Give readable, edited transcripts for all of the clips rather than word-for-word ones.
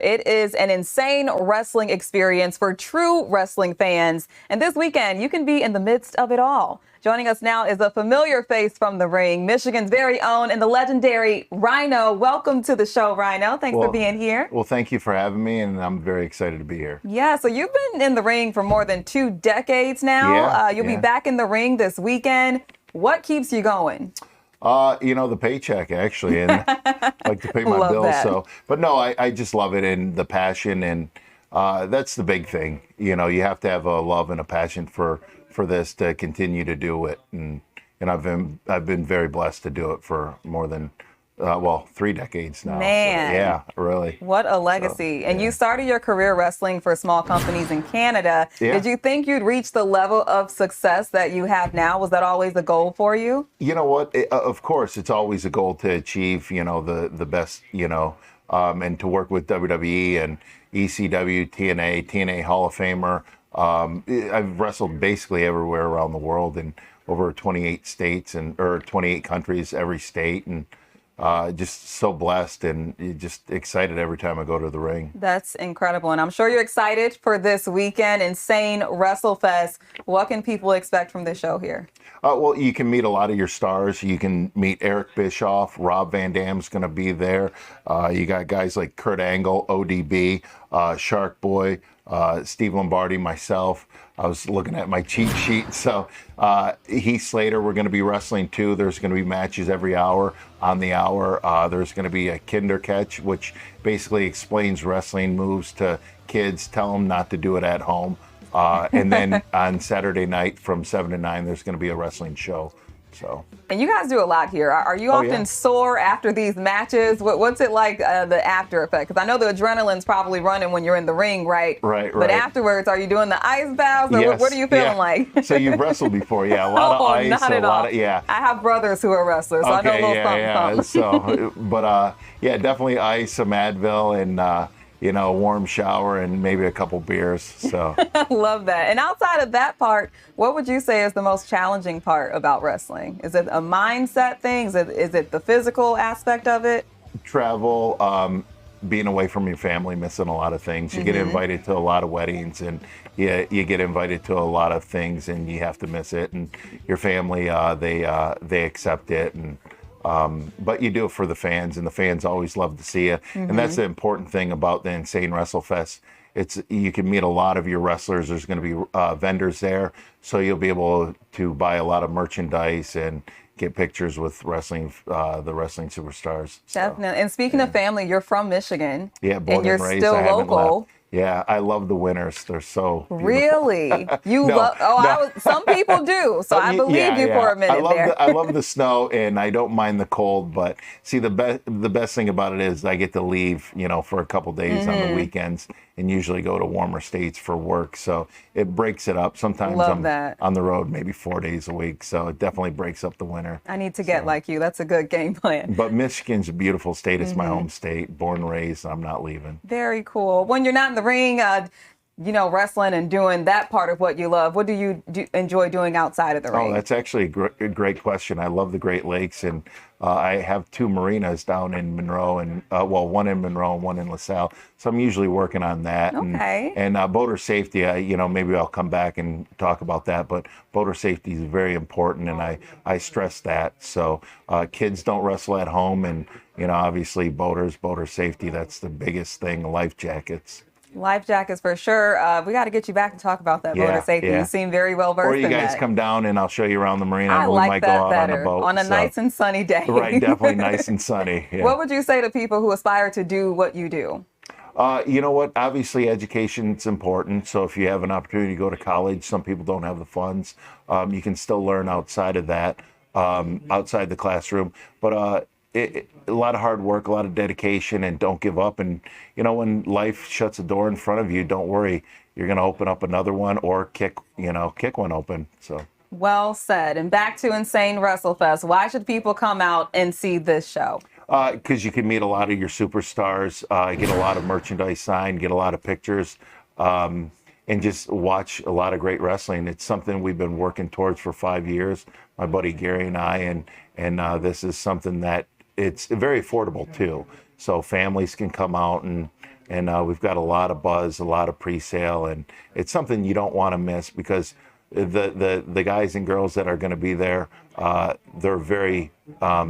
It is an insane wrestling experience for true wrestling fans. And this weekend, you can be in the midst of it all. Joining us now is a familiar face from the ring, Michigan's very own and the legendary Rhyno. Welcome to the show, Rhyno. Thanks for being here. Well, thank you for having me, and I'm very excited to be here. Yeah, so you've been in the ring for more than 2 decades now. You'll be back in the ring this weekend. What keeps you going? The paycheck, actually, and I like to pay my bills. That. But no, I just love it, and the passion, and that's the big thing. You have to have a love and a passion for this to continue to do it, and I've been very blessed to do it for more than 3 decades now. Man. So, yeah, really. What a legacy. And you started your career wrestling for small companies in Canada. Yeah. Did you think you'd reach the level of success that you have now? Was that always a goal for you? You know what? Of course, it's always a goal to achieve, the best, and to work with WWE and ECW, TNA Hall of Famer. I've wrestled basically everywhere around the world in over 28 states or 28 countries, every state, and just so blessed and just excited every time I go to the ring. That's incredible. And I'm sure you're excited for this weekend, Insane Wrestlefest. What can people expect from this show here? Well, you can meet a lot of your stars. You can meet Eric Bischoff. Rob Van Dam's going to be there. You got guys like Kurt Angle, ODB, Shark Boy, Steve Lombardi, myself. I was looking at my cheat sheet. So Heath Slater, we're going to be wrestling too. There's going to be matches every hour on the hour. There's going to be a Kinder Catch, which basically explains wrestling moves to kids, tell them not to do it at home. And then on Saturday night from 7 to 9, there's going to be a wrestling show. And you guys do a lot here. Are you often sore after these matches? What's it like, the after effect? Because I know the adrenaline's probably running when you're in the ring, right? Right. But afterwards, are you doing the ice baths? Or Yes. what are you feeling like? So you've wrestled before, a lot of ice, not at all. I have brothers who are wrestlers, so okay, I know a little something. So, but definitely ice, some Advil, and a warm shower and maybe a couple beers. So I love that. And outside of that part, what would you say is the most challenging part about wrestling? Is it a mindset thing? Is it the physical aspect of it? Travel, being away from your family, missing a lot of things. You get invited to a lot of weddings, and you get invited to a lot of things, and you have to miss it. And your family, they accept it, and but you do it for the fans, and the fans always love to see you. And that's the important thing about the Insane Wrestlefest. You can meet a lot of your wrestlers. There's going to be vendors there, so you'll be able to buy a lot of merchandise and get pictures with the wrestling superstars. Definitely. And speaking of family, you're from Michigan. Yeah, born and you're and raised. still I haven't local. left. Yeah, I love the winters. They're so beautiful. Really? You love? Oh, some people do. So I believe you for a minute there. I love the snow, and I don't mind the cold. But see, the best thing about it is I get to leave, for a couple days on the weekends, and usually go to warmer states for work. So it breaks it up. Sometimes I'm on the road maybe 4 days a week. So it definitely breaks up the winter. I need to get like you. That's a good game plan. But Michigan's a beautiful state. It's my home state. Born and raised. I'm not leaving. Very cool. When you're not in the ring, wrestling and doing that part of what you love, what do you enjoy doing outside of the ring? Oh, that's actually a great question. I love the Great Lakes, and I have 2 marinas down in Monroe, and one in Monroe and one in LaSalle. So I'm usually working on that. Okay. And boater safety, maybe I'll come back and talk about that, but boater safety is very important, and I stress that. So kids don't wrestle at home, and obviously boater safety, that's the biggest thing. Life jackets. Life jackets for sure. We got to get you back to talk about that boater safety. You seem very well versed in that. Or you guys come down and I'll show you around the marina. I we like might that go out better. on a boat. On a nice and sunny day. Right, definitely nice and sunny. Yeah. What would you say to people who aspire to do what you do? You know what? Obviously, education's important. So if you have an opportunity to go to college, some people don't have the funds. You can still learn outside of that, outside the classroom. But a lot of hard work, a lot of dedication, and don't give up. And when life shuts a door in front of you, don't worry. You're going to open up another one or kick one open. So. Well said. And back to Insane Wrestlefest. Why should people come out and see this show? Because you can meet a lot of your superstars, get a lot of merchandise signed, get a lot of pictures, and just watch a lot of great wrestling. It's something we've been working towards for 5 years, my buddy Gary and I, and this is something that it's very affordable too. So families can come out and and we've got a lot of buzz, a lot of pre-sale, and it's something you don't want to miss because the guys and girls that are going to be there, they're very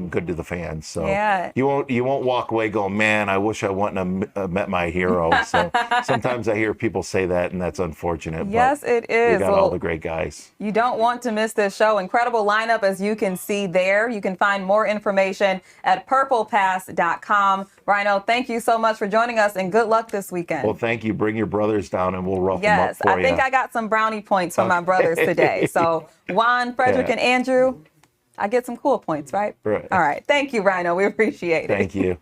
good to the fans. So Yeah. you won't walk away going, man, I wish I wouldn't have met my hero. So sometimes I hear people say that, and that's unfortunate. Yes, but it is. We got all the great guys. You don't want to miss this show. Incredible lineup, as you can see there. You can find more information at purplepass.com. Rhyno, thank you so much for joining us, and good luck this weekend. Well, thank you. Bring your brothers down, and we'll rough them up for you. Yes, I think I got some brownie points from my brothers today. So Juan, Frederick, Yeah. and Andrew, I get some cool points, right? Right. All right. Thank you, Rhyno. We appreciate it. Thank you.